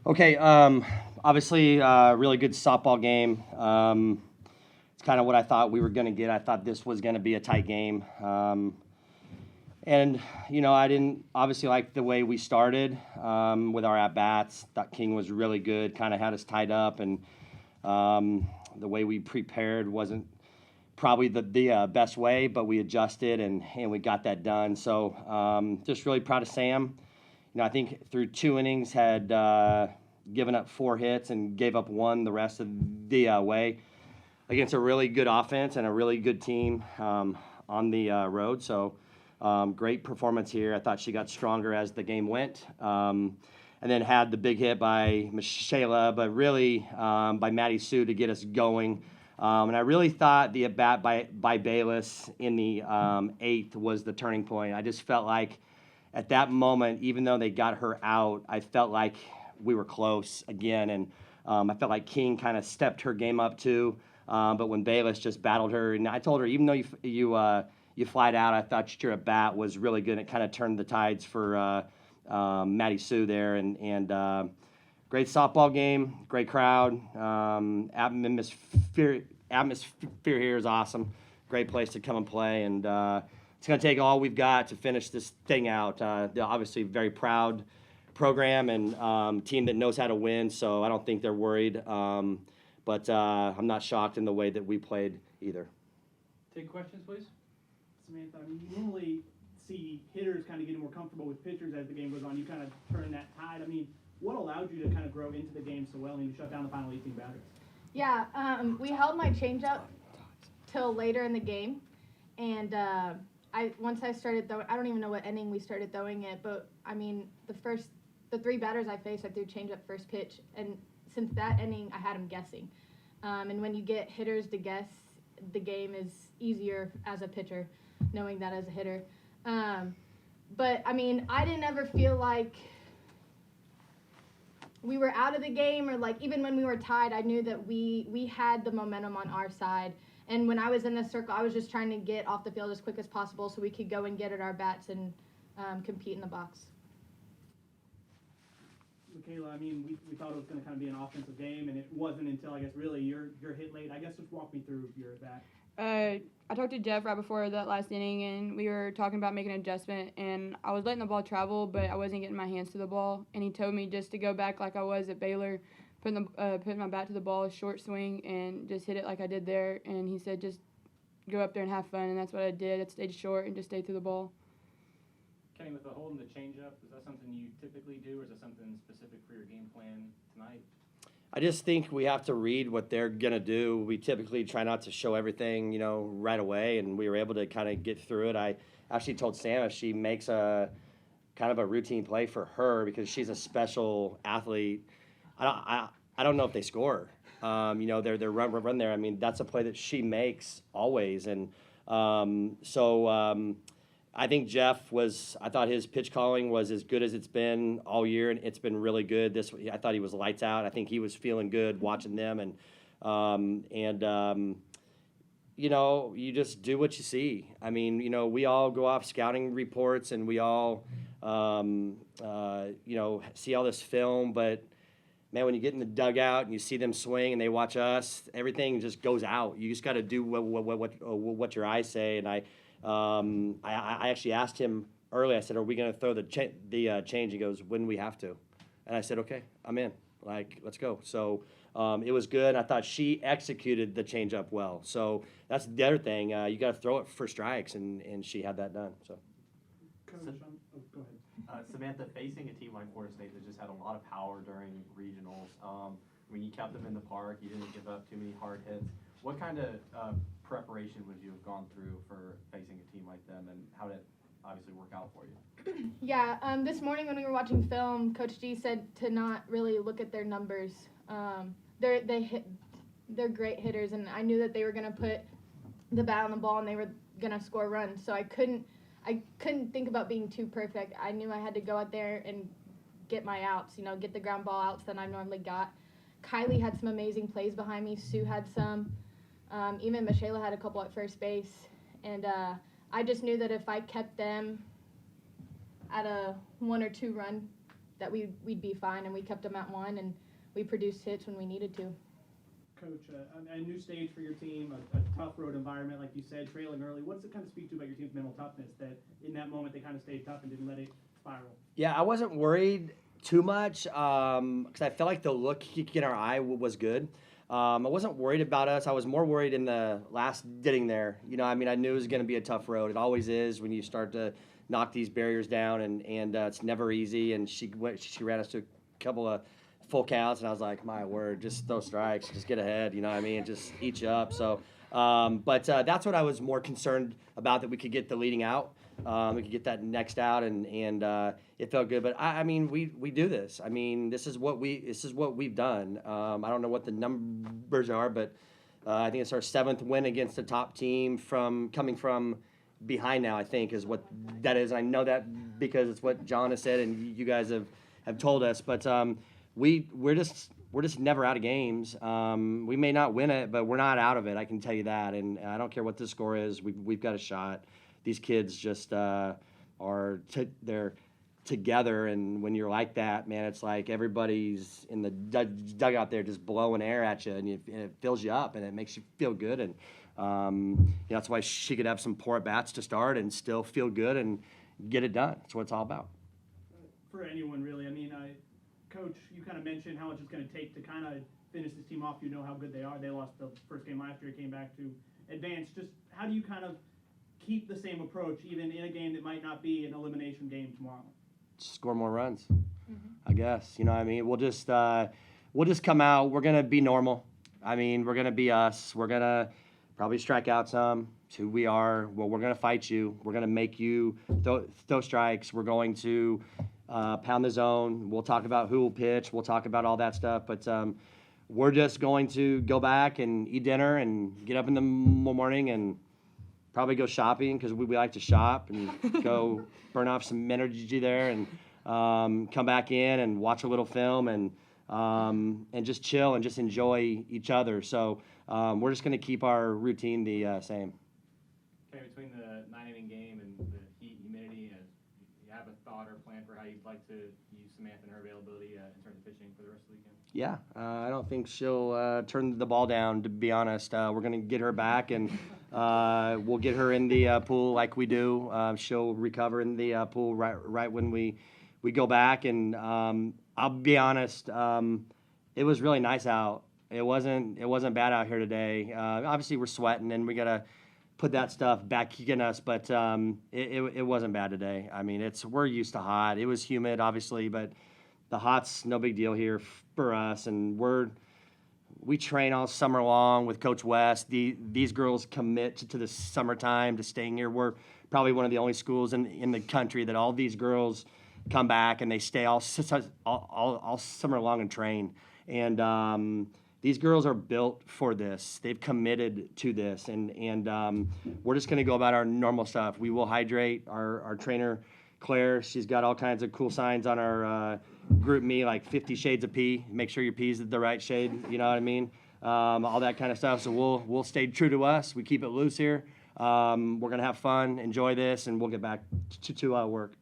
Okay, obviously, really good softball game. It's kind of what I thought we were going to get. I thought this was going to be a tight game. And, I didn't obviously like the way we started with our at-bats. Thought King was really good, kind of had us tied up, and the way we prepared wasn't probably the best way, but we adjusted and we got that done. So just really proud of Sam. I think through 2 innings had given up 4 hits and gave up 1 the rest of the way against a really good offense and a really good team on the road. So great performance here. I thought she got stronger as the game went. And then had the big hit by Michaela, but really by Maddie Sue to get us going. And I really thought the at-bat by Bayless in the 8th was the turning point. I just felt like at that moment, even though they got her out, I felt like we were close again. And I felt like King kind of stepped her game up too. But when Bayless just battled her, and I told her, even though you flied out, I thought your at-bat was really good. It kind of turned the tides for Maddie Sue there. And great softball game, great crowd. Atmosphere here is awesome. Great place to come and play. And it's going to take all we've got to finish this thing out. They're obviously very proud program and team that knows how to win, so I don't think they're worried. But I'm not shocked in the way that we played either. Take questions, please. Samantha, I mean, you normally see hitters kind of getting more comfortable with pitchers as the game goes on. You kind of turn that tide. I mean, what allowed you to kind of grow into the game so well and you shut down the final 18 batters? Yeah, we held my changeup till later in the game, and once I started throwing, I don't even know what inning we started throwing it, but I mean the 3 batters I faced, I threw changeup first pitch, and since that inning I had them guessing, and when you get hitters to guess, the game is easier as a pitcher, knowing that as a hitter. But I mean, I didn't ever feel like we were out of the game, or like even when we were tied, I knew that we had the momentum on our side. And when I was in the circle, I was just trying to get off the field as quick as possible so we could go and get at our bats and compete in the box. Michaela, I mean, we thought it was going to kind of be an offensive game, and it wasn't until, I guess, really your hit late. I guess just walk me through your at-bat. I talked to Jeff right before that last inning, and we were talking about making an adjustment, and I was letting the ball travel, but I wasn't getting my hands to the ball, and he told me just to go back like I was at Baylor, putting my bat to the ball, short swing, and just hit it like I did there, and he said just go up there and have fun, and that's what I did. I stayed short and just stayed through the ball. Kenny, with the holding the changeup, is that something you typically do, or is that something specific for your game plan tonight? I just think we have to read what they're going to do. We typically try not to show everything, right away, and we were able to kind of get through it. I actually told Sam if she makes a kind of a routine play for her, because she's a special athlete, I don't know if they score. Their run there. I mean, that's a play that she makes always, and I think I thought his pitch calling was as good as it's been all year, and it's been really good. I thought he was lights out. I think he was feeling good watching them, and you just do what you see. I mean, we all go off scouting reports, and we all, see all this film, but man, when you get in the dugout and you see them swing and they watch us, everything just goes out. You just got to do what your eyes say, and I actually asked him early. I said, "Are we going to throw the change?" He goes, "When we have to," and I said, "Okay, I'm in. Like, let's go." So it was good. I thought she executed the change up well. So that's the other thing. You got to throw it for strikes, and she had that done. So. Go ahead. Samantha, facing a team like Florida State that just had a lot of power during regionals, you kept them in the park. You didn't give up too many hard hits. What kind of preparation would you have gone through for facing a team like them, and how did it obviously work out for you? Yeah, this morning when we were watching film, Coach G said to not really look at their numbers. They're great hitters, and I knew that they were going to put the bat on the ball and they were going to score runs. So I couldn't think about being too perfect. I knew I had to go out there and get my outs, get the ground ball outs that I normally got. Kylie had some amazing plays behind me. Sue had some. Even Michaela had a couple at first base. And I just knew that if I kept them at a 1 or 2 run, that we'd be fine, and we kept them at 1, and we produced hits when we needed to. Coach, a new stage for your team, a tough road environment, like you said, trailing early. What does it kind of speak to about your team's mental toughness that in that moment they kind of stayed tough and didn't let it spiral? Yeah, I wasn't worried too much because I felt like the look in our eye was good. I wasn't worried about us. I was more worried in the last inning there. You know, I mean, I knew it was going to be a tough road. It always is when you start to knock these barriers down, and it's never easy. And she ran us to a couple of full counts, and I was like, my word, just throw strikes, just get ahead. You know what I mean? And just eat you up. So, but that's what I was more concerned about, that we could get the leading out. We could get that next out, and it felt good. But I mean, we do this. I mean, this is what we've done. I don't know what the numbers are, but I think it's our 7th win against the top team coming from behind now. I think is what that is. And I know that because it's what John has said, and you guys have told us. But we're just never out of games. We may not win it, but we're not out of it. I can tell you that. And I don't care what the score is. We've got a shot. These kids just they're together, and when you're like that, man, it's like everybody's in the dugout there just blowing air at you, and it fills you up, and it makes you feel good. And that's why she could have some poor at-bats to start and still feel good and get it done. That's what it's all about. For anyone, really. I mean, Coach, you kind of mentioned how much it's going to take to kind of finish this team off. You know how good they are. They lost the first game last year, came back to advance. Just how do you kind of keep the same approach even in a game that might not be an elimination game tomorrow? Score more runs, I guess. You know what I mean? We'll just come out. We're going to be normal. I mean, we're going to be us. We're going to probably strike out some. It's who we are. Well, we're going to fight you. We're going to make you throw strikes. We're going to pound the zone. We'll talk about who will pitch. We'll talk about all that stuff. But we're just going to go back and eat dinner and get up in the morning and probably go shopping, because we like to shop, and go burn off some energy there, and come back in and watch a little film, and just chill and just enjoy each other. So we're just going to keep our routine the same. Okay, between the 9-inning game and the heat and humidity, you have a thought or plan for how you'd like to use Samantha and her availability in terms of pitching for the rest of the weekend? Yeah, I don't think she'll turn the ball down, to be honest. We're going to get her back, and we'll get her in the pool like we do. She'll recover in the pool right when we go back. And I'll be honest, it was really nice out. It wasn't bad out here today. Obviously, we're sweating, and we got to put that stuff back in us, but it wasn't bad today. I mean, we're used to hot. It was humid, obviously, but the hot's no big deal here for us, and we train all summer long with Coach West. These girls commit to the summertime, to staying here. We're probably one of the only schools in the country that all these girls come back and they stay all summer long and train. And these girls are built for this. They've committed to this, and we're just going to go about our normal stuff. We will hydrate. Our trainer, Claire, she's got all kinds of cool signs on our group me, like 50 shades of pee. Make sure your pee's the right shade, you know what I mean? All that kind of stuff. So we'll stay true to us. We keep it loose here. We're going to have fun, enjoy this, and we'll get back to work.